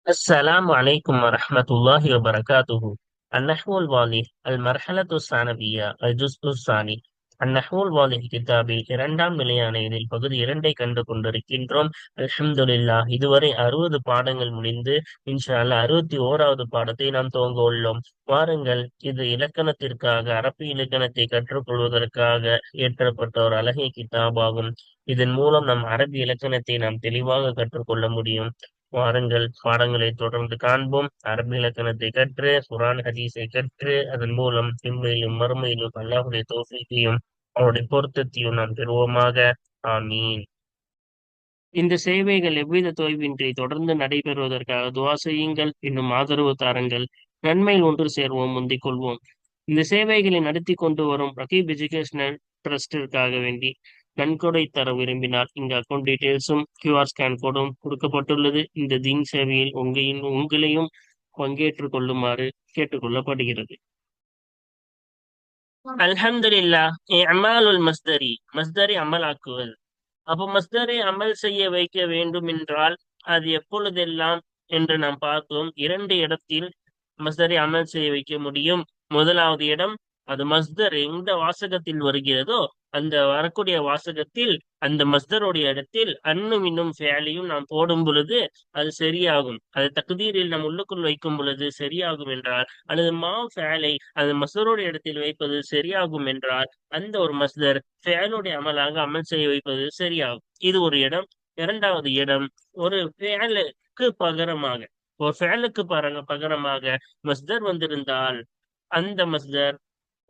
السلام عليكم ورحمة الله وبركاته. النحو الواضح المرحلة الثانوية الجزء الثاني. النحو الواضح கிதாபில் இரண்டாம் நிலையான இதில் பகுதி இரண்டை கண்டு கொண்டிருக்கின்றோம். அல்ஹம்துலில்லாஹ், இதுவரை 60 பாடங்கள் முடிந்து இன்ஷா அல்லாஹ் 61வது பாடத்தை நாம் துவங்க உள்ளோம். வாருங்கள், இது இலக்கணத்திற்காக அரபி இலக்கணத்தை கற்றுக்கொள்வதற்காக இயற்றப்பட்ட ஒரு அழகிய கிதாபாகும். இதன் மூலம் நம் அரபி இலக்கணத்தை நாம் தெளிவாக கற்றுக்கொள்ள முடியும். வாருங்கள், பாடங்களை தொடர்ந்து காண்போம். அரபி இலக்கணத்தை கற்று குர்ஆன் ஹதீஸை கற்று அதன் மூலம் இம்மையிலும் மறுமையிலும் அல்லாஹ்வுடைய தௌஃபீக்கையும் அவருடைய பொருத்தத்தையும் நாம் பெறுவோமாக. ஆமீன். இந்த சேவைகள் எவ்வித தொய்வின்றி தொடர்ந்து நடைபெறுவதற்காக துஆ செய்யுங்கள். இன்னும் ஆதரவு தாருங்கள். நன்மையில் ஒன்று சேர்வோம், முந்திக் கொள்வோம். இந்த சேவைகளை நடத்தி கொண்டு வரும் ரகீப் எஜுகேஷனல் ட்ரஸ்டிற்காக வேண்டி நன்கொடை தர விரும்பினால் இங்கு அக்கௌண்ட் டீடைல்ஸும் கியூஆர் ஸ்கேன் கோடும் கொடுக்கப்பட்டுள்ளது. இந்த தீன் சேவையில் உங்களையும் பங்கேற்றுக் கொள்ளுமாறு கேட்டுக்கொள்ளப்படுகிறது. அல்ஹம்துலில்லாஹ். இஅமாலுல் மஸ்தரி, மஸ்தரை அமலாக்குவது. அப்போ மஸ்தரை அமல் செய்ய வைக்க வேண்டும் என்றால் அது எப்பொழுதெல்லாம் என்று நாம் பார்த்தோம். இரண்டு இடத்தில் மஸ்தரை அமல் செய்ய வைக்க முடியும். முதலாவது இடம், அது மஸ்தர் எந்த வாசகத்தில் வருகிறதோ அந்த வரக்கூடிய வாசகத்தில் அந்த மஸ்தருடைய இடத்தில் அன்னும் இன்னும் ஃபேலையும் நாம் போடும் பொழுது அது சரியாகும். அது தக்தீரில் நாம் உள்ளுக்குள் வைக்கும் பொழுது சரியாகும் என்றால், அல்லது மா ஃபேலை அந்த மஸ்தருடைய இடத்தில் வைப்பது சரியாகும் என்றால் அந்த ஒரு மஸ்தர் ஃபேலுடைய அமலாக அமல் செய்ய வைப்பது சரியாகும். இது ஒரு இடம். இரண்டாவது இடம், ஒரு ஃபேலுக்கு பகரமாக ஒரு ஃபேலுக்கு பகரமாக மஸ்தர் வந்திருந்தால் அந்த மஸ்தர்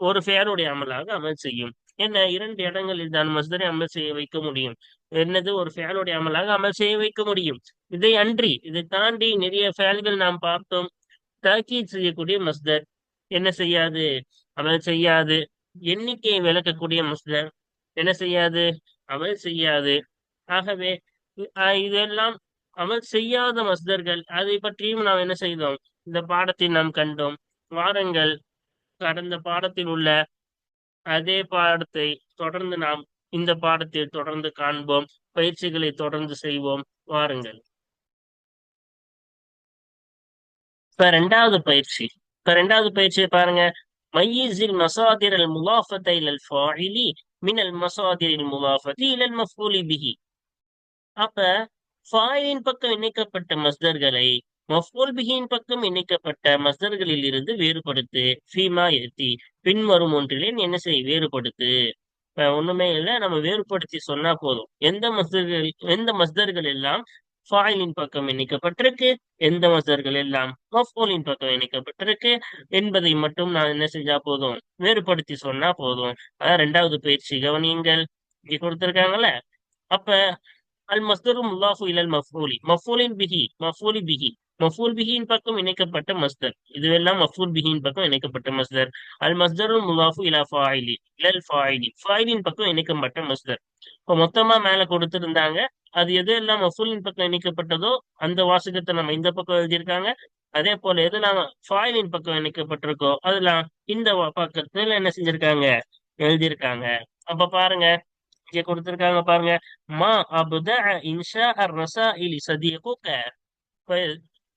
ஒரு ஃபேலுடைய அமலாக அமல் செய்யும். என்ன, இரண்டு இடங்களில் தான் மஸ்தரை அமல் செய்ய வைக்க முடியும். என்னது, ஒரு ஃபேலுடைய அமலாக அமல் செய்ய வைக்க முடியும். இதை தாண்டி நிறைய ஃபேல்கள் நாம் பார்த்தோம். தாக்கீத் செய்யக்கூடிய மஸ்தர் என்ன செய்யாது, அமல் செய்யாது. எண்ணிக்கையை விளக்கக்கூடிய மஸ்தர் என்ன செய்யாது, அமல் செய்யாது. ஆகவே இதெல்லாம் அமல் செய்யாத மஸ்தர்கள், அதை பற்றியும் நாம் என்ன செய்தோம், இந்த பாடத்தில் நாம் கண்டோம். வாருங்கள், கடந்த பாடத்தில் உள்ள அதே பாடத்தை தொடர்ந்து நாம் இந்த பாடத்தில் தொடர்ந்து காண்போம். பயிற்சிகளை தொடர்ந்து செய்வோம். வாருங்கள். இப்ப ரெண்டாவது பயிற்சியை பாருங்க. மையிஸில் மசாதிர் அல் முலாஃபத இலல் ஃபாயிலி மினல் மசாதிரில் முலாஃபதி இலல் மஃபூலி பிஹி. அப்ப ஃபாயிலின் பக்கம் இணைக்கப்பட்ட மஸ்தர்களை மஃபூல் பிஹியின் பக்கம் இணைக்கப்பட்ட மஸ்தர்களில் இருந்து வேறுபடுத்து. ஃபீமா எத்தி, பின்வரும் ஒன்றிலே நீ என்ன செய், வேறுபடுத்து. ஒண்ணுமே இல்லை, நம்ம வேறுபடுத்தி சொன்னா போதும். எந்த மஸ்தர்கள் எல்லாம் ஃபாயிலின் பக்கம் இணைக்கப்பட்டிருக்கு, எந்த மஸ்தர்கள் எல்லாம் மஃபூலின் பக்கம் இணைக்கப்பட்டிருக்கு என்பதை மட்டும் நான் என்ன செஞ்சா போதும், வேறுபடுத்தி சொன்னா போதும். அதான் ரெண்டாவது பயிற்சி. கவனியுங்கள், இங்க கொடுத்திருக்காங்கல்ல. அப்ப அல் மஸ்தரு முல்லாஃபு இலல் மஃபூலி, மஃபூல் பிஹியின் பக்கம் இணைக்கப்பட்ட மஸ்தர். இதுவெல்லாம் மஃபூல் பிஹியின் பக்கம் இணைக்கப்பட்ட மஸ்தர். அல் மஸ்தருல் முல்லாஃபு இலா ஃபாயிலி இலல் ஃபாயிலி, ஃபாயிலின் பக்கம் இணைக்கப்பட்ட மஸ்தர். இப்போ மொத்தமா மேல கொடுத்திருந்தாங்க. அது எது எல்லாம் மஃபூலின் பக்கம் இணைக்கப்பட்டதோ அந்த வாசகத்தை நம்ம இந்த பக்கம் எழுதியிருக்காங்க. அதே போல எது நாம ஃபாயிலின் பக்கம் இணைக்கப்பட்டிருக்கோ அதெல்லாம் இந்த பக்கத்துல என்ன செஞ்சிருக்காங்க, எழுதியிருக்காங்க. அப்ப பாருங்க, இங்க கொடுத்திருக்காங்க பாருங்க. மா அப்தஅ இன்ஷா அர் ரசாயிலி சதீகுக.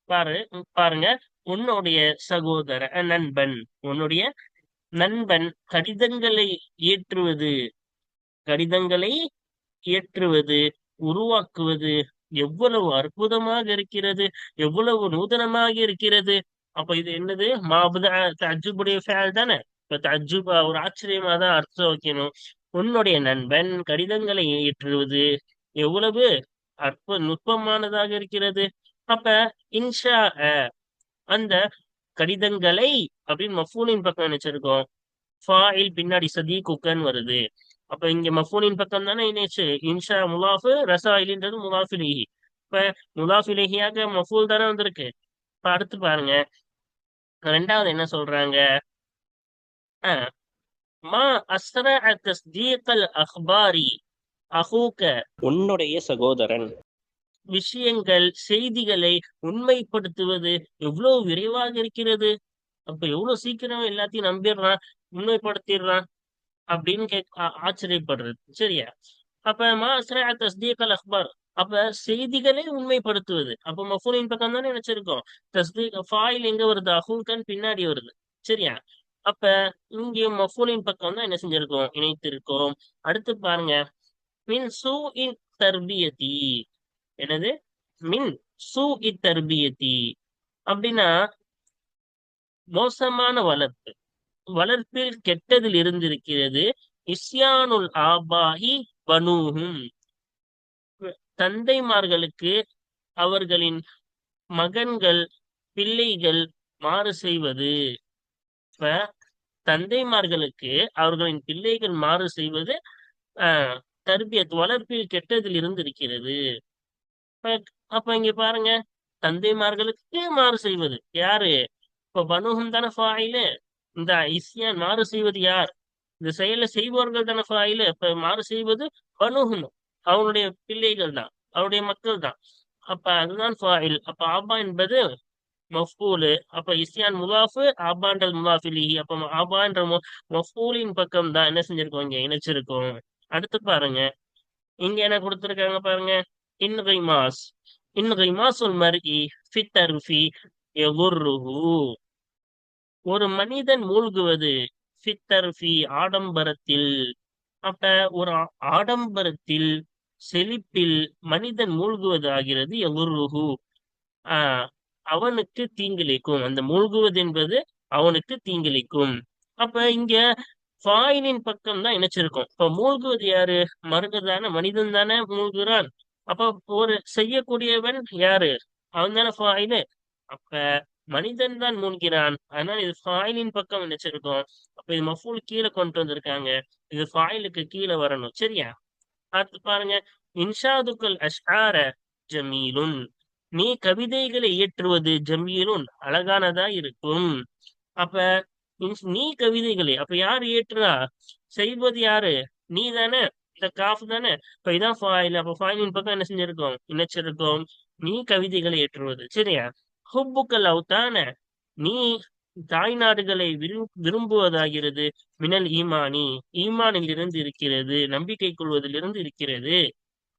பாரு பாருங்க, உன்னுடைய சகோதர நண்பன், உன்னுடைய நண்பன் கடிதங்களை இயற்றுவது, உருவாக்குவது எவ்வளவு அற்புதமாக இருக்கிறது, எவ்வளவு நூதனமாக இருக்கிறது. அப்ப இது என்னது, மாபுத தஜ்ஜுபுடைய ஃபேல் தானே. இப்ப தஜ்ஜுபா ஒரு ஆச்சரியமா தான் அர்த்தம் வைக்கணும். உன்னுடைய நண்பன் கடிதங்களை இயற்றுவது எவ்வளவு நுட்பமானதாக இருக்கிறது. அப்ப இன்ஷா அந்த கடிதங்களை அப்படின்னு மஃபூலின் பக்கம் நினைச்சிருக்கோம். ஃபாயில் பின்னாடி சதீகுக்கன் வருது. அப்ப இங்க மஃபூலின் பக்கம் தானே இணைச்சு. இன்ஷா முலாஃபு, ரசாயிலின்றது முலாஃபிலிஹி. இப்ப முலாஃபிலிஹியாக மஃபூல் தானே வந்திருக்கு. இப்ப அடுத்து பாருங்க, ரெண்டாவது என்ன சொல்றாங்க. மா அஸ்ரஅ தஸ்தீகல் அஹ்பாரி அஹூக, உன்னுடைய சகோதரன் செய்திகளை உண்மைப்படுத்துவது எவ்வளவு விரைவாக இருக்கிறது. அப்ப எவ்வளவு சீக்கிரம் எல்லாத்தையும் நம்பிடுறான், உண்மைப்படுத்திடுறான் அப்படின்னு ஆச்சரியப்படுறது. சரியா? அப்ப மா அஸ்ரஅ தஸ்தீகல் அஹ்பார், அப்ப செய்திகளே உண்மைப்படுத்துவது. அப்ப மஃபூலின் பக்கம் தானே நினைச்சிருக்கோம். தஸ்தீக் ஃபாயில் எங்க வருது? அஹூக்கன் பின்னாடி வருது. சரியா? அப்ப இங்கே மஃபூலின் பக்கம் தான் என்ன செஞ்சிருக்கோம்? இணைத்திருக்கோம். அடுத்து பாருங்க. மின் சூ இன் தர்பியதி. என்னது? மின் சூ இ தர்பியதி அப்படின்னா மோசமான வளர்ப்பு. வளர்ப்பில் கெட்டதில் இருந்திருக்கிறது. இஸ்யானுல் ஆபாஹி பனூஹும். தந்தைமார்களுக்கு அவர்களின் மகன்கள் பிள்ளைகள் மாறு செய்வது. இப்ப தந்தைமார்களுக்கு அவர்களின் பிள்ளைகள் மாறு செய்வது ஆஹ் தர்பியத் வளர்ப்பில் கெட்டதில் இருந்து இருக்கிறது. அப்ப அப்ப இங்க பாருங்க, தந்தைமார்களுக்கு மாறு செய்வது யாரு? இப்ப பனுகும் தானே ஃபாயிலு. இந்த இஸ்யான் மாறு செய்வது யார்? இந்த செயலை செய்பவர்கள் தானே ஃபாயிலு. இப்ப மாறு செய்வது பனுகும், அவனுடைய பிள்ளைகள் தான், அவருடைய மக்கள் தான். அப்ப அதுதான் ஃபாயில். அப்ப ஆபா என்பது மஃபூலு. அப்ப இஸ்யான் முலாஃபு, ஆபான்றல் முலாஃபிலிஹி. அப்ப ஆபான்ற மஃபூலின் பக்கம் தான் என்ன செஞ்சிருக்கோம்? இங்க இணைச்சிருக்கோம். அடுத்து பாருங்க, இங்க என்ன கொடுத்திருக்காங்க பாருங்க. இன்கைமாஸ். இன்கைமாசுல் மர்இ ஃபித் தர்ஃபி யதுர்ருஹு. ஒரு மனிதன் மூழ்குவது ஃபித் தர்ஃபி ஆடம்பரத்தில். அப்ப ஒரு ஆடம்பரத்தில் செழிப்பில் மனிதன் மூழ்குவது ஆகிறது. யதுர்ருஹு, ஆஹ் அவனுக்கு தீங்கிழைக்கும். அந்த மூழ்குவது என்பது அவனுக்கு தீங்கிழைக்கும். அப்ப இங்க ஃபாயிலின் பக்கம் தான் இணைச்சிருக்கும். இப்ப மூழ்குவது யாரு? மருகதான மனிதன் தானே மூழ்குறான். அப்ப ஒரு செய்யக்கூடியவன் யாரு? அவன் தானே ஃபாயிலு. அப்ப மனிதன் தான் மூழ்கிறான். அதனால இது ஃபாயிலின் பக்கம் இணைச்சிருக்கும். அப்ப இது மஃபூல் கீழே கொண்டு வந்திருக்காங்க. இது ஃபாயிலுக்கு கீழே வரணும். சரியா? அடுத்து பாருங்க. இன்ஷாதுக்கள் அஷ்ஆர ஜமீலுன். நீ கவிதைகளை இயற்றுவது ஜமீலுன் அழகானதா இருக்கும். அப்ப நீ கவிதைகளை அப்ப யார் இயற்றுறா? செய்வது யாரு? நீ தானே. இந்த காஃப் தானே. இப்ப இதான் ஃபாயில். அப்ப ஃபாயிலின் பக்கம் என்ன செஞ்சிருக்கோம்? இணைச்சிருக்கோம். நீ கவிதைகளை ஏற்றுவது. சரியா? ஹுப்புக்கள் அவுத்தான. நீ தாய் நாடுகளை விரும்புவதாகிறது. மினல் ஈமானி. ஈமானில் இருந்து இருக்கிறது, நம்பிக்கை கொள்வதிலிருந்து இருக்கிறது.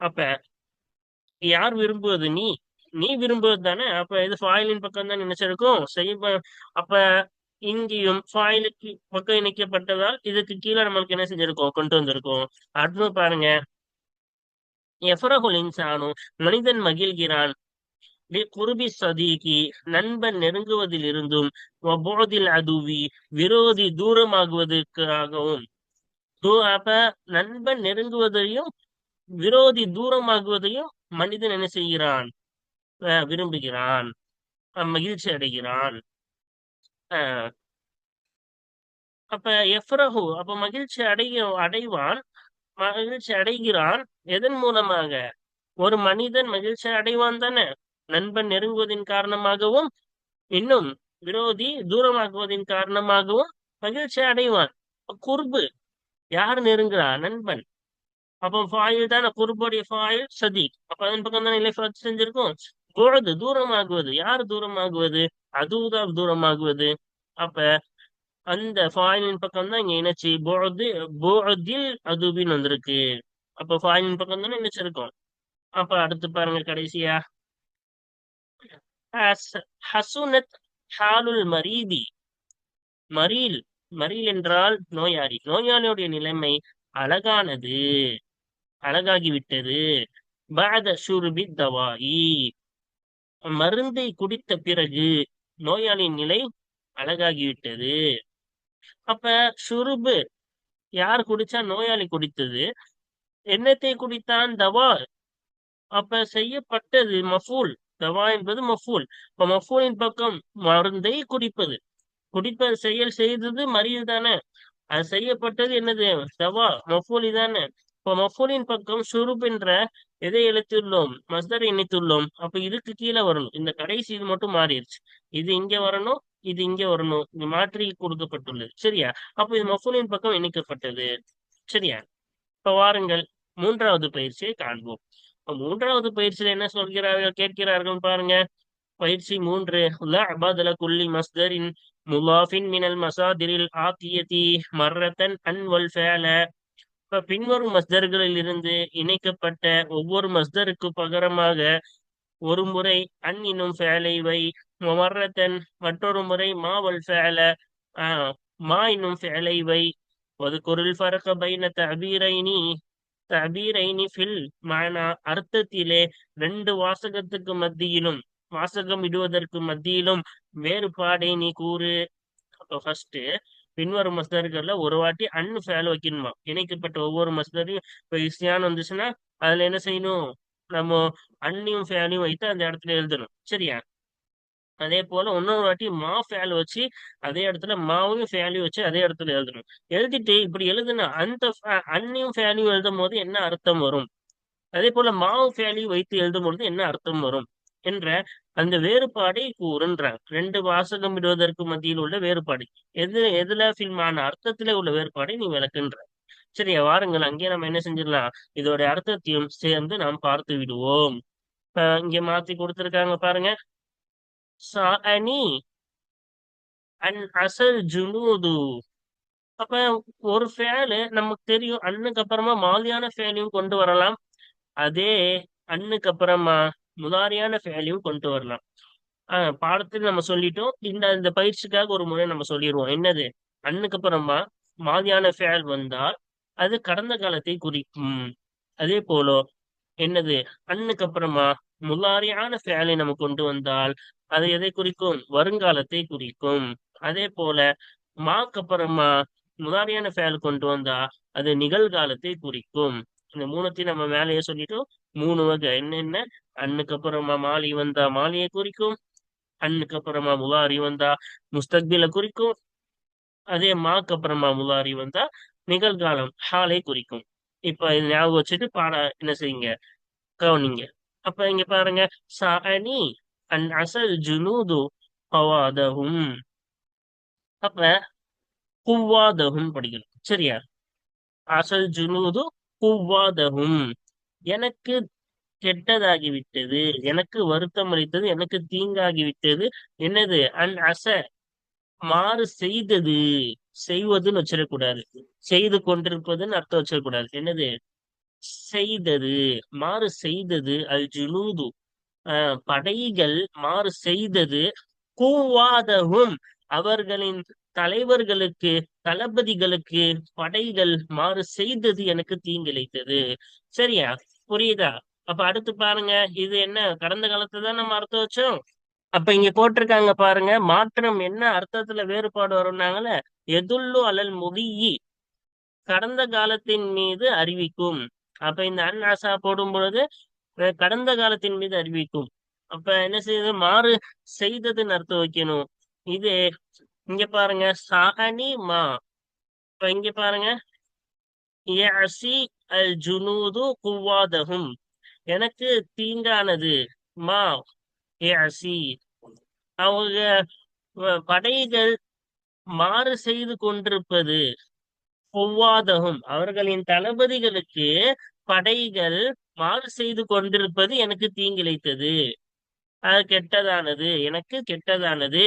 அப்ப யார் விரும்புவது? நீ. நீ விரும்புவது தானே. அப்ப இது ஃபாயிலின் பக்கம் தான் நினைச்சிருக்கும் செய்ய. அப்ப இங்கேயும் ஃபாயிலுக்கு பக்கம் இணைக்கப்பட்டதால் இதுக்கு கீழே நம்மளுக்கு என்ன செஞ்சிருக்கோம்? கொண்டு வந்திருக்கோம். அடுத்து பாருங்க. எஃபரகுல் இன்சானு. மனிதன் மகிழ்கிறான். குருபி சதீகி. நண்பன் நெருங்குவதில் இருந்தும். அதுவி. விரோதி தூரமாகுவதற்காகவும். அப்ப நண்பன் நெருங்குவதையும் விரோதி தூரமாகுவதையும் மனிதன் என்ன செய்கிறான்? விரும்புகிறான், மகிழ்ச்சி அடைகிறான். அப்ப எஃப்ரஹு அப்ப மகிழ்ச்சி அடைவான், மகிழ்ச்சி அடைகிறான். எதன் மூலமாக? ஒரு மனிதன் மகிழ்ச்சி அடைவான் தானே நண்பன் நெருங்குவதின் காரணமாகவும், இன்னும் விரோதி தூரமாகுவதின் காரணமாகவும் மகிழ்ச்சி அடைவான். குர்பு, யார் நெருங்குறா? நண்பன். அப்ப ஃபாயில் தானே, குர்புடைய ஃபாயில் சதீக். அப்ப அதன் பக்கம் தானே இல்லை செஞ்சிருக்கும். பொழுது தூரமாகுவது. யார் தூரமாகுவது? அதுதான் தூரமாகுவது. அப்ப அந்த ஃபாயிலின் பக்கம் தான் இங்க இணைச்சு போதில் அதுபின்னு வந்திருக்கு. அப்ப ஃபாயிலின் பக்கம் தானே இணைச்சிருக்கோம். அப்ப அடுத்து பாருங்க கடைசியா. ஹசுனத் ஹாலுல் மரீதி. மரீல். மரீல் என்றால் நோயாளி. நோயாளியுடைய நிலைமை அழகானது, அழகாகிவிட்டது. பாத ஷுர்பி தவாயி. மருந்தை குடித்த பிறகு நோயாளியின் நிலை அழகாகிவிட்டது. அப்ப ஷுருபு யார் குடிச்சா? நோயாளி குடித்தது. என்னத்தை குடித்தான்? தவா. அப்ப செய்யப்பட்டது மஃபூல். தவா என்பது மஃபூல். இப்ப மஃபூலின் பக்கம் மருந்தை குடிப்பது. குடிப்பது செயல் செய்தது மரியது தானே. அது செய்யப்பட்டது என்னது? தவா. மஃபூலி தானே. இப்ப மஃபூலின் பக்கம் ஷுருப் என்ற எதை எழுத்துள்ளோம்? மஸ்தரை இணைத்துள்ளோம். அப்ப இதுக்கு கீழே வரணும். இந்த கடைசி இது மட்டும் மாறிடுச்சு. இது இங்க வரணும், இது இங்க வரணும். இது மாற்றி கொடுக்கப்பட்டுள்ளது. சரியா? அப்ப இது மஃபூலின் பக்கம் இணைக்கப்பட்டது. சரியா? இப்ப வாருங்கள் மூன்றாவது பயிற்சியை காண்போம். மூன்றாவது பயிற்சியில என்ன சொல்கிறார்கள், கேட்கிறார்கள் பாருங்க. பயிற்சி 3. லஅபதல குல்லி மஸ்தரின் முலாஃபின் மினல் மசாதிரில் ஆத்தியதி மர்ரத்தன் அன் வல் ஃபஅல. இப்ப பின்வரும் மஸ்தர்களில் இருந்து இணைக்கப்பட்ட ஒவ்வொரு மஸ்தருக்கு பகரமாக ஒரு முறை அன் என்னும் ஃபேலை வை, மர்ரத்தன் மற்றொரு முறை மா வல் ஃபேல மா என்னும் ஃபேலை வை, வதுகுரில் ஃபரக பைன தபீரைனி ஃபில் மானா, அர்த்தத்திலே ரெண்டு வாசகத்துக்கு மத்தியிலும், வாசகம் இடுவதற்கு மத்தியிலும் வேறுபாடை நீ கூறு. அப்ப ஃபர்ஸ்ட் பின்வரும் மஸ்தர்கள்ல ஒரு வாட்டி அன் ஃபேல் வைக்கணுமா, இணைக்கப்பட்ட ஒவ்வொரு மஸ்தரையும். இப்ப இஸ்யான் வந்துச்சுன்னா அதுல என்ன செய்யணும், நம்ம அன்னியும் ஃபேலையும் வைத்து அந்த இடத்துல எழுதணும். சரியா? அதே போல இன்னொரு வாட்டி மா ஃபேல் வச்சு அதே இடத்துல மாவையும் ஃபேலையும் வச்சு அதே இடத்துல எழுதணும். எழுதிட்டு இப்படி எழுதுனா அந்த அன்னியும் ஃபேலையும் எழுதும் போது என்ன அர்த்தம் வரும், அதே போல மாவு ஃபேலையும் வைத்து எழுதும் பொழுது என்ன அர்த்தம் வரும் என்ற அந்த வேறுபாடை கூறுன்றாங்க. ரெண்டு வாசகம் இடுவதற்கு மத்தியில் உள்ள வேறுபாடு எதுல ஃபில்மான அர்த்தத்திலே உள்ள வேறுபாடை நீ விளக்குன்ற. சரியா? வாருங்கள் அங்கே நம்ம என்ன செஞ்சிடலாம், இதோட அர்த்தத்தையும் சேர்ந்து நாம் பார்த்து விடுவோம். இங்க மாத்தி கொடுத்திருக்காங்க பாருங்க. சாஅனி அன் அசல் ஜுனூது. அப்ப ஒரு ஃபேலு நமக்கு தெரியும், அன்னுக்கு அப்புறமா மாதியான ஃபேலையும் கொண்டு வரலாம், அதே அன்னுக்கு அப்புறமா முதாரியான ஃபேலையும் கொண்டு வரலாம். பாடத்தில் நம்ம சொல்லிட்டோம். இந்த இந்த பயிற்சிக்காக ஒரு முறை நம்ம சொல்லிடுவோம். என்னது, அன்னுக்கு அப்புறமா மாதியான ஃபேல் வந்தால் அது கடந்த காலத்தை குறிக்கும். அதே போல என்னது, அன்னுக்கு அப்புறமா முலாரியான ஃபேலை நம்ம கொண்டு வந்தால் அது எதை குறிக்கும், வருங்காலத்தை குறிக்கும். அதே போல மாக்கு அப்புறமா முதாரியான ஃபேல் கொண்டு வந்தா அது நிகழ்காலத்தை குறிக்கும். இந்த மூணுத்தையும் நம்ம மேலேயே சொல்லிட்டோம். மூணு வகை என்னென்ன, அன்னுக்கு அப்புறமா மாலி வந்தா மாலியை குறிக்கும், அன்னுக்கு அப்புறமா முலாரி வந்தா முஸ்தக்பில குறிக்கும், அதே மாக்கு அப்புறமா முலாரி வந்தா நிகழ்காலம் ஹாலை குறிக்கும். இப்ப இது ஞாபகம் வச்சுட்டு பாட என்ன செய்யுங்க, கவனிங்க. அப்ப இங்க பாருங்க, சாஅனி அன் அசல் ஜுனூது கவாதஹும். அப்ப குவாதஹும் படிக்கணும். சரியா? அசல் ஜுனூது குவாதஹும், எனக்கு கெட்டதாகிவிட்டது, எனக்கு வருத்தம் அளித்தது, எனக்கு தீங்காகிவிட்டது. என்னது, அன் அச மாறு செய்தது, செய்வதுன்னு வச்சிடக்கூடாது, செய்து கொண்டிருப்பதுன்னு அர்த்தம் வச்சிடக்கூடாது. என்னது, செய்தது, மாறு செய்தது. அல் ஜுனூது படைகள் மாறு செய்தது. கூவாதகும் அவர்களின் தலைவர்களுக்கு, தளபதிகளுக்கு படைகள் மாறு செய்தது எனக்கு தீங்கிழைத்தது. சரியா? புரியுதா? அப்ப அடுத்து பாருங்க, இது என்ன கடந்த காலத்துல தான் நம்ம அர்த்தம் வச்சோம். அப்ப இங்க போட்டிருக்காங்க பாருங்க, மாற்றம் என்ன அர்த்தத்துல வேறுபாடு வரும்னாங்கல்ல, எதுல்லு அலல் முதியி கடந்த காலத்தின் மீது அறிவிக்கும். அப்ப இந்த அன் ஆசா போடும் பொழுது கடந்த காலத்தின் மீது அறிவிக்கும். அப்ப என்ன செய்யுது, மாறு செய்ததுன்னு அர்த்தம் வைக்கணும். இது இங்க பாருங்க, சாஹனி மா. இப்ப இங்க பாருங்க, யஅசி அல் ஜுனூது குவாதஹும், எனக்கு தீங்கானது. மா யஅசி அவங்க படைகள் மாறு செய்து கொண்டிருப்பது. குவாதஹும் அவர்களின் தளபதிகளுக்கு படைகள் மாறு செய்து கொண்டிருப்பது எனக்கு தீங்கிழைத்தது, அது கெட்டதானது, எனக்கு கெட்டதானது.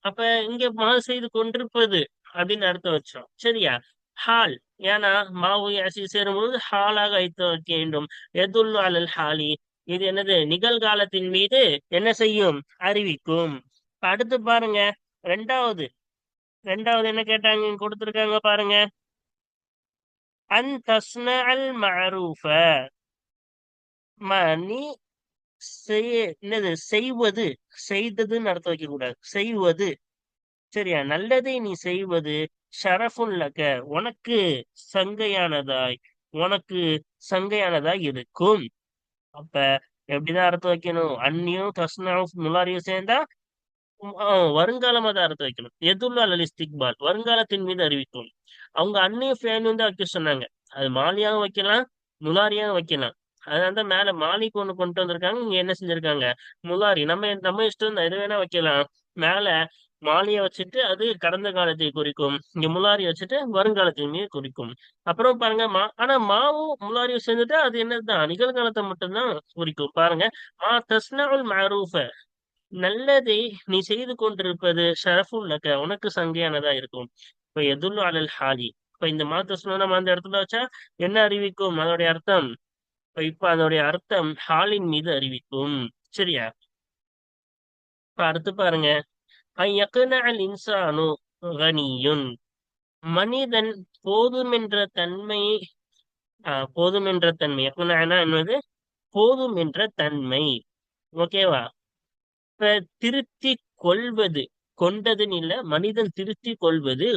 அப்ப இங்க மாறு செய்து கொண்டிருப்பது அப்படின்னு அர்த்தம் வச்சோம். சரியா? ஹால், ஏன்னா மாவு அசி சேரும்பொழுது ஹாலாக வைத்து வைக்க வேண்டும். எதுல்லு அலல் ஹாலி, இது என்னது, நிகழ்காலத்தின் மீது என்ன செய்யும், அறிவிக்கும். இப்ப அடுத்து பாருங்க, ரெண்டாவது ரெண்டாவது என்ன கேட்டாங்க, இங்க கொடுத்திருக்காங்க பாருங்க. அன் தஸ்ன அல் மஅரூஃப, நீ என்னது, செய்வது, செய்ததுன்னு அர்த்தம் வைக்க கூடாது, செய்வது. சரியா? நல்லதை நீ செய்வது ஷரஃபுல்லக உனக்கு சங்கையானதாய், உனக்கு சங்கையானதாய் இருக்கும். அப்ப எப்படிதான் அர்த்தம் வைக்கணும், அந்நியும் தஸ்னாவும் முலாரியும் சேர்ந்தா வருங்காலமா தான் அர்த்தம் வைக்கணும். எதுல்லா அலல் இஸ்திக்பால் வருங்காலத்தின் மீது அறிவிக்கும். அவங்க அந்நியும் ஃபேனும் தான் வைக்க சொன்னாங்க. அது மாலியாவும் வைக்கலாம், முலாரியாவும் வைக்கலாம். அதனால தான் மேல மாலிக்கு ஒண்ணு கொண்டு வந்திருக்காங்க, இங்க என்ன செஞ்சிருக்காங்க, முலாரி. நம்ம நம்ம இஷ்டம் தான், எது வேணா வைக்கலாம். மேல மாலியை வச்சுட்டு அது கடந்த காலத்தை குறிக்கும், இங்க முலாரி வச்சுட்டு வருங்காலத்தின் மீது குறிக்கும். அப்புறம் பாருங்க ஆனா மாவும் முலாரியும் சேர்ந்துட்டா அது என்னதுதான், நிகழ்காலத்தை மட்டும்தான் குறிக்கும். பாருங்க, மா தஸ்னஉல் மஅரூஃப நல்லதை நீ செய்து கொண்டிருப்பது ஷரஃபுல்லக உனக்கு சங்கையானதா இருக்கும். இப்ப எதுல்லு அலல் ஹாலி இப்ப இந்த மா தஸ்னு நம்ம அந்த இடத்துல வச்சா என்ன அறிவிக்கும் அதோடைய அர்த்தம்? இப்ப அதோடைய அர்த்தம் ஹாலின் மீது அறிவிக்கும். சரியா? இப்ப அடுத்து பாருங்க, ஐயக்னஅல் இன்சானு கனியுன். மனிதன் போதும் என்ற தன்மை, போதும் என்ற தன்மை, யக்னஅனா என்பது போதும் என்ற தன்மை. ஓகேவா? இப்ப திருத்தி கொள்வது, கொண்டதுன்னு இல்ல, மனிதன் திருத்தி கொள்வது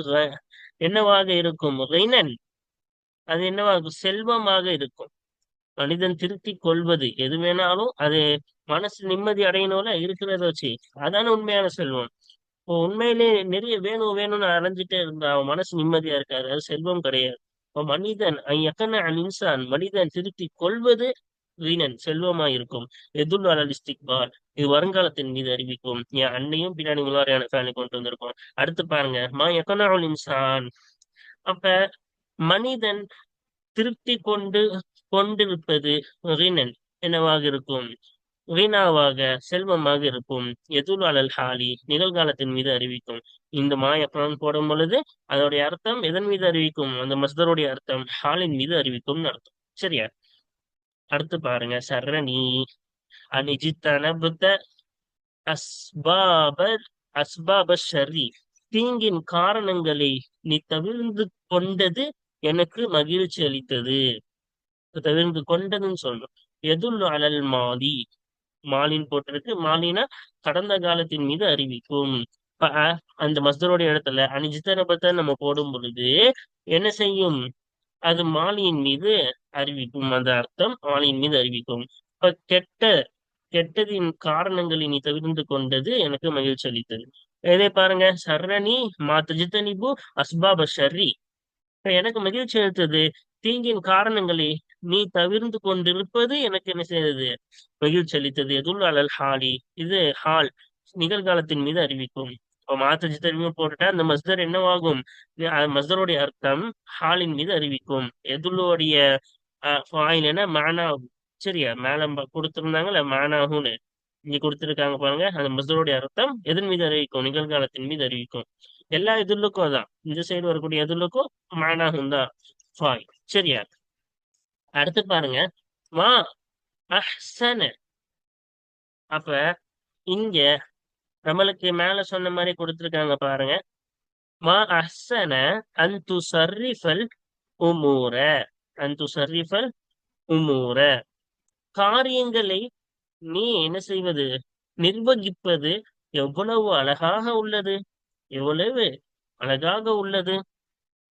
என்னவாக இருக்கும்? ரினன். அது என்னவாகும்? செல்வமாக இருக்கும். மனிதன் திருத்தி கொள்வது எது வேணாலும் அது மனசு நிம்மதி அடையணும்ல இருக்கிறத வச்சு, அதான உண்மையான செல்வம். இப்போ உண்மையிலே நிறைய வேணும் வேணும்னு அலைஞ்சிட்டே இருந்தா அவன் மனசு நிம்மதியா இருக்காது, அது செல்வம் கிடையாது. இப்போ மனிதன் ஐயக்கன அல் இன்சான், மனிதன் திருத்தி கொள்வது வீணன் செல்வமா இருக்கும். எதுல் அலலிஸ்டிக் பால், இது வருங்காலத்தின் மீது அறிவிக்கும். என் அன்னையும் பின்னாடி முன்னாடியான ஃபேனை கொண்டு வந்திருக்கோம். அடுத்து பாருங்க, மா யக்கனஉல் இன்சான். அப்ப மனிதன் திருப்தி கொண்டிருப்பது ரினன் என்னவாக இருக்கும்? வீணாவாக செல்வமாக இருக்கும். எதுல் அலல் ஹாலி, நிகழ்காலத்தின் மீது அறிவிக்கும். இந்த எப்பன்னு போடும் பொழுது அதோடைய அர்த்தம் எதன் மீது அறிவிக்கும்? அந்த மஸ்தருடைய அர்த்தம் ஹாலின் மீது அறிவிக்கும்னு அர்த்தம். சரியா? அடுத்து பாருங்க, சர்ரணி அனிஜித்தனபுத்த அஸ்பாப அஸ்பாப ஷர்ரி. தீங்கின் காரணங்களை நீ தவிர்ந்து கொண்டது எனக்கு மகிழ்ச்சி அளித்தது. தவிர்ந்து கொண்டதுன்னு சொல்லணும். எதுல் அலல் மாலி, மாலின் போட்டிருக்கு. மாலினா கடந்த காலத்தின் மீது அறிவிக்கும். இப்ப அந்த மஸ்தருடைய இடத்துல அனிஜித்தனபத்த நம்ம போடும் பொழுது என்ன செய்யும்? அது மாலியின் மீது அறிவிக்கும். அந்த அர்த்தம் மாலியின் மீது அறிவிக்கும். இப்ப கெட்டதின் காரணங்களை நீ தவிர்ந்து கொண்டது எனக்கு மகிழ்ச்சி அளித்தது. இதை பாருங்க, சர்ரணி மா தஜித்தனிபு அஸ்பாப ஷர்ரி. இப்ப எனக்கு மகிழ்ச்சி அளித்தது தீங்கின் காரணங்களை நீ தவிர்ந்து கொண்டிருப்பது எனக்கு என்ன செய்தது? மகிழ்ச்சி அளித்தது. எதுல் அலல் ஹாலி, இது ஹால் நிகழ்காலத்தின் மீது அறிவிக்கும். இப்போ மாத்தஜி தெரிவிக்கும் போட்டுட்டா அந்த மஸ்தர் என்னவாகும்? மஸ்தருடைய அர்த்தம் ஹாலின் மீது அறிவிக்கும். எதுலுடைய என மானாகும். சரியா? மேல கொடுத்திருந்தாங்கல்ல மானாகும்னு, இங்க கொடுத்திருக்காங்க பாருங்க. அந்த மஸ்தருடைய அர்த்தம் எதன் மீது அறிவிக்கும்? நிகழ்காலத்தின் மீது அறிவிக்கும். எல்லா எதுலுக்கும் அதான், இந்த சைடு வரக்கூடிய எதுலுக்கும் மானாகும் தான் ஃபாய். சரியா? அடுத்து பாருங்க, மா அஹ்சன. அப்ப இங்க நம்மளுக்கு மேல சொன்ன மாதிரி கொடுத்திருக்காங்க பாருங்க. மா அஹ்சன அந்து சர்ரிஃபல் உமூர, அந்து சர்ரிஃபல் உமூர. காரியங்களை நீ என்ன செய்வது? நிர்வகிப்பது எவ்வளவு அழகாக உள்ளது, எவ்வளவு அழகாக உள்ளது.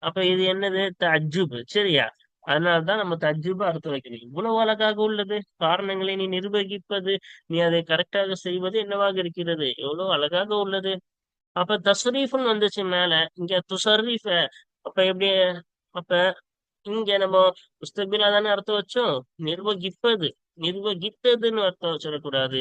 அப்ப இது என்னது? தஜ்ஜுப். சரியா? அதனால்தான் நம்ம தஜ்ஜுபா அர்த்தம் வைக்கணும். இவ்வளவு அழகாக உள்ளது, காரணங்களை நீ நிர்வகிப்பது, நீ அதை கரெக்டாக செய்வது என்னவாக இருக்கிறது, எவ்வளவு அழகாக உள்ளது. அப்ப தஸ்ரீஃப்னு வந்துச்சு மேல, இங்க துசர்ரீஃப. அப்ப எப்படி? அப்ப இங்க நம்ம முஸ்தபிலா தானே அர்த்தம் வச்சோம். நிர்வகிப்பது, நிர்வகித்ததுன்னு அர்த்தம் வச்சிடக்கூடாது.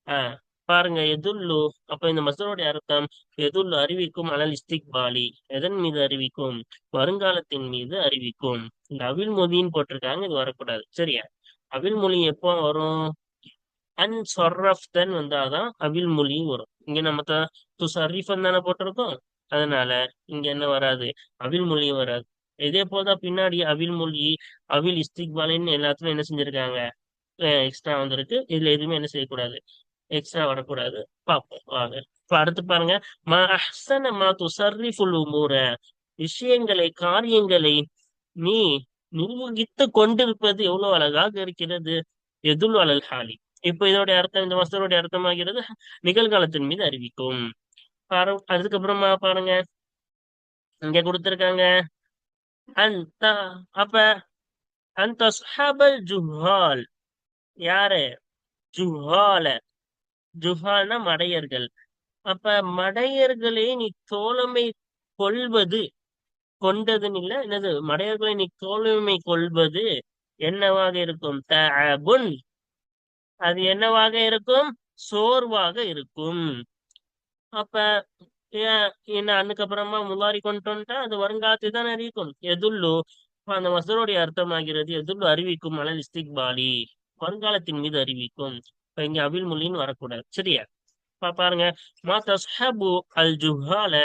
ஆஹ் பாருங்க, எதுல்லு. அப்ப இந்த மசருடைய அர்த்தம் எதுல்லு அறிவிக்கும் அனல் இஸ்திக்பாலி, எதன் மீது அறிவிக்கும்? வருங்காலத்தின் மீது அறிவிக்கும். இந்த அவில் மொழின்னு போட்டிருக்காங்க, இது வரக்கூடாது. சரியா? அவில் மொழி எப்போ வரும்? அன் சொர்ரஃப்தன் வந்தாதான் அவில் மொழியும் வரும். இங்க நம்ம துசர்ரிஃபன் தானே போட்டிருக்கோம், அதனால இங்க என்ன வராது? அவில் மொழியும் வராது. இதே போலதான் பின்னாடி அவில் மொழி, அவில் இஸ்திக்பாலின்னு எல்லாத்துலயும் என்ன செஞ்சிருக்காங்க? எக்ஸ்ட்ரா வந்திருக்கு. இதுல எதுவுமே என்ன செய்யக்கூடாது? எக்ஸ்ட்ரா வரக்கூடாது. பார்ப்போம் வாங்க. இப்ப அடுத்து பாருங்க, மா அஹ்சன மா துசர்ரிஃபுல் உமூர. விஷயங்களை, காரியங்களை நீ நிர்வகித்து கொண்டிருப்பது எவ்வளவு அழகாக இருக்கிறது. எதுல் அலல் ஹாலி. இப்ப இதோடைய அர்த்தம், இந்த மஸ்தருடைய அர்த்தமாகிறது நிகழ்காலத்தின் மீது அறிவிக்கும். அதுக்கப்புறமா பாருங்க, இங்க கொடுத்திருக்காங்க அந்த. அப்ப அந்த சுஹாபல் ஜுஹால். யாரு? ஜுஹால. ஜுஹால்னா மடையர்கள். அப்ப மடையர்களை நீ தோழமை கொள்வது, கொண்டதுன்னு இல்ல, என்னது? மடையர்களை நீ தோழமை கொள்வது என்னவாக இருக்கும்? தஅபுன். அது என்னவாக இருக்கும்? சோர்வாக இருக்கும். அப்ப என்ன அதுக்கப்புறமா முலாரி கொண்டு வந்துட்டா அது வருங்காலத்தை தான் அறிவிக்கும். எதுல்லு. அந்த மசருடைய அர்த்தமாகிறது எதுல்லு அறிவிக்கும் அனல் இஸ்திக்பாலி, வருங்காலத்தின் மீது அறிவிக்கும். இப்ப இங்க அவில் மொழின்னு வரக்கூடாது. சரியா? பாருங்க, மா தஸ்ஹபு அல் ஜுஹால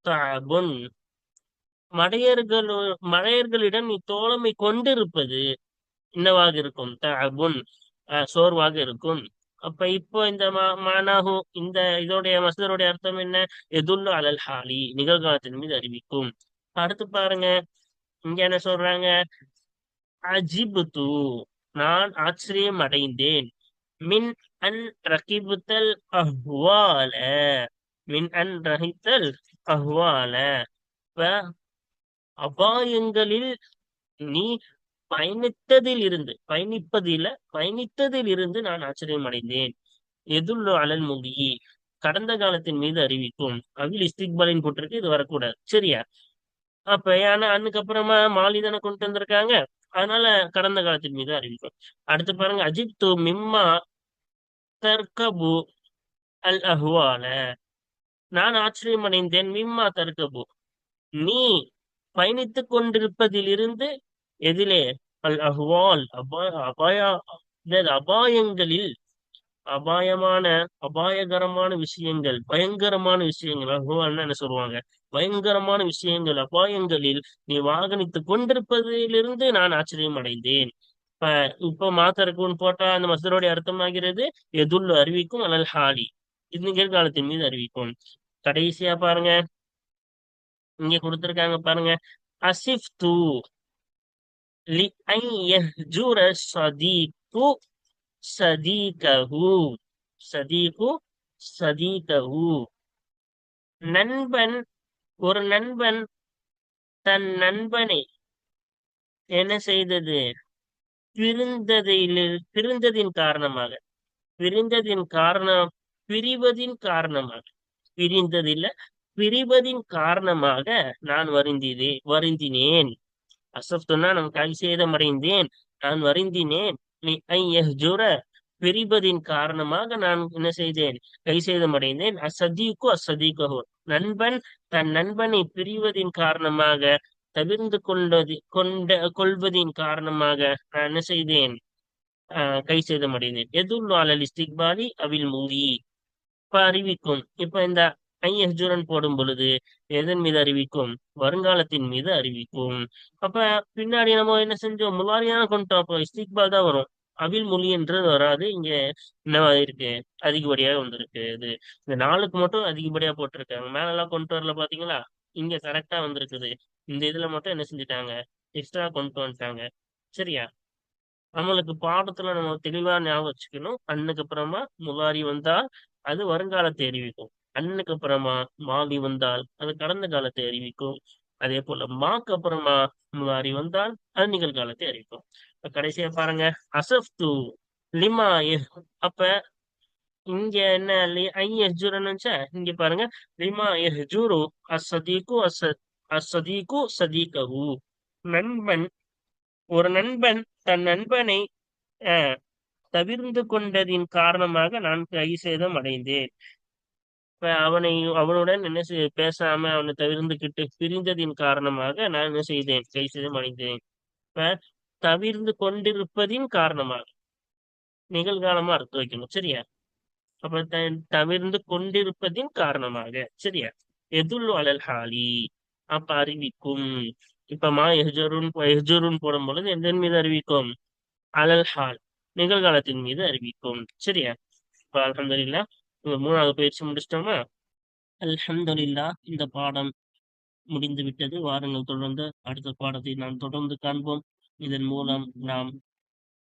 தஅபுன். மடையர்கள் மடையர்களிடம் நீ தோழமை கொண்டிருப்பது என்னவாக இருக்கும்? தஅபுன், சோர்வாக இருக்கும். அப்ப இப்போ இந்த மானாஹு, இந்த இதோடைய மஸ்தருடைய அர்த்தம் என்ன? எதுல்லு அலல் ஹாலி, நிகழ்காலத்தின் மீது அறிவிக்கும். அடுத்து பாருங்க, இங்க என்ன சொல்றாங்க? அஜிபுது, நான் ஆச்சரியம் அடைந்தேன். மின் அன் ரகிபுத்தல் அஹ்வால, மின் அன் ரஹித்தல் அஹ்வால. இப்ப அபாயங்களில் நீ பயணித்ததில் இருந்து நான் ஆச்சரியம் அடைந்தேன். எதுல்லு அலல் முதி, கடந்த காலத்தின் மீது அறிவிக்கும். அவில் இஸ்திக்பாலின் போட்டிருக்கு, இது வரக்கூடாது. சரியா? அப்ப ஏன்னா அன்னுக்கு அப்புறமா மாலிதான கொண்டு வந்திருக்காங்க, அதனால கடந்த காலத்தின் மீது அறிவிக்கும். அடுத்து பாருங்க, அஜிப்து மிம்மா தர்கபு அல் அஹ்வால, நான் ஆச்சரியம் அடைந்தேன். மிம்மா தர்கபு, நீ பயணித்துக் கொண்டிருப்பதிலிருந்து. எதிலே? அல் அஹ்வால், அபாயங்களில். அபாயமான, அபாயகரமான விஷயங்கள், பயங்கரமான விஷயங்கள். அஹ்வால்னா என்ன சொல்லுவாங்க? பயங்கரமான விஷயங்கள், அபாயங்களில் நீ வாகனித்துக் கொண்டிருப்பதிலிருந்து நான் ஆச்சரியம் அடைந்தேன். இப்ப இப்போ மாத்தருக்குன்னு போட்டா அந்த மசருடைய அர்த்தம் ஆகிறது எதுல் அறிவிக்கும், அலல் ஹாலி, இது நிகழ்காலத்தின் மீது அறிவிக்கும். கடைசியா பாருங்க, இங்க கொடுத்திருக்காங்க பாருங்க. அசிஃப்து لأن يهجر الصديق صديقه. صديق صديقه. நண்பன், ஒரு நண்பன் தன் நண்பனை என்ன செய்தது? பிரிந்ததின் காரணமாக, பிரிந்ததின் காரணம், பிரிவதின் காரணமாக, பிரிந்ததில்ல, பிரிவதின் காரணமாக நான் வருந்தினேன். அசப்துன்னா நான் கை சேதமடைந்தேன், நான் வருந்தினேன். யஹ்ஜுர, பிரிபதின் காரணமாக நான் என்ன செய்தேன்? கை சேதமடைந்தேன். அசதீகு, நண்பன் தன் நண்பனை பிரிவதின் காரணமாக, தவிர்ந்து கொள்வதின் காரணமாக நான் என்ன செய்தேன்? கை சேதமடைந்தேன். எதுல்லு அலல் இஸ்திக்பாலி அவில் மூவி, இப்ப அறிவிக்கும். இப்ப இந்த ஐயஹ்ஜுரன் போடும் பொழுது எதன் மீது அறிவிக்கும்? வருங்காலத்தின் மீது அறிவிக்கும். அப்ப பின்னாடி நம்ம என்ன செஞ்சோம்? முலாரியான கொண்டோம். அப்போ இஸ்திக்பால் தான் வரும், அவில் மொழி என்றது வராது. இங்க என்ன இருக்கு? அதிகப்படியாக வந்திருக்கு. இது இந்த நாளுக்கு மட்டும் அதிகப்படியா போட்டிருக்காங்க. மேல எல்லாம் கொண்டு வரல பாத்தீங்களா? இங்க கரெக்டா வந்திருக்குது. இந்த இதுல மட்டும் என்ன செஞ்சுட்டாங்க? எக்ஸ்ட்ரா கொண்டு வந்துட்டாங்க. சரியா? நம்மளுக்கு பாடத்துல நம்ம தெளிவா ஞாபகம் வச்சுக்கணும். அன்னுக்கு அப்புறமா முலாரி வந்தால் அது வருங்காலத்தை அறிவிக்கும். அன்னுக்கு அப்புறமா மாலி வந்தால் அது கடந்த காலத்தை அறிவிக்கும். அதே போல மாக்கு அப்புறமா முலாரி வந்தால் அது நிகழ்காலத்தை அறிவிக்கும். இப்ப கடைசியா பாருங்க, அசப்து லிமா அப்ப இங்க என்ன? ஐயஜுரன்னு இங்க பாருங்க, லிமா எஹ்ஜுரு அசதீகு அசதீகு சதீகஹு. நண்பன், ஒரு நண்பன் தன் நண்பனை அஹ், தவிர்ந்து கொண்டதின் காரணமாக நான் கை சேதம் அடைந்தேன். இப்ப அவனுடன் என்ன பேசாம அவனை தவிர்ந்துகிட்டு பிரிந்ததின் காரணமாக நான் என்ன செய்தேன்? கை சேதம் அடைந்தேன். இப்ப தவிர்ந்து கொண்டிருப்பதின் காரணமாக நிகழ்காலமா அர்த்தம் வைக்கணும். சரியா? அப்ப தவிர்ந்து கொண்டிருப்பதின் காரணமாக. சரியா? எதுல்லு அலல் ஹாலி, அப்ப அறிவிக்கும். இப்ப எஹ்ஜருன் போடும் பொழுது எதன் மீது அறிவிக்கும்? அலல் ஹால், நிகழ்காலத்தின் மீது அறிவிக்கும். சரியா? இப்ப அல்ஹம்துலில்லாஹ், இந்த 3வது பயிற்சி முடிச்சிட்டோமா? அல்ஹம்துலில்லாஹ், இந்த பாடம் முடிந்து விட்டது. வாருங்கள், தொடர்ந்து அடுத்த பாடத்தை நாம் தொடர்ந்து காண்போம். இதன் மூலம் நாம்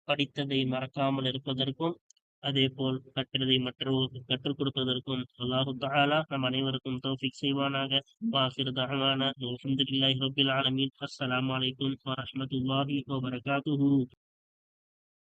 படித்ததை மறக்காமல் இருப்பதற்கும், அதே போல் கற்றதை மற்றவர்களுக்கு கற்றுக் கொடுப்பதற்கும் அல்லாஹு தஆலா நம் அனைவருக்கும் தௌஃபீக் செய்வானாக. வாஹிரு தஅவானா அல்ஹம்துலில்லாஹி ரப்பில் ஆலமீன். அஸ்ஸலாமு அலைக்கும் வரஹ்மத்துல்லாஹி வபரகாத்துஹு.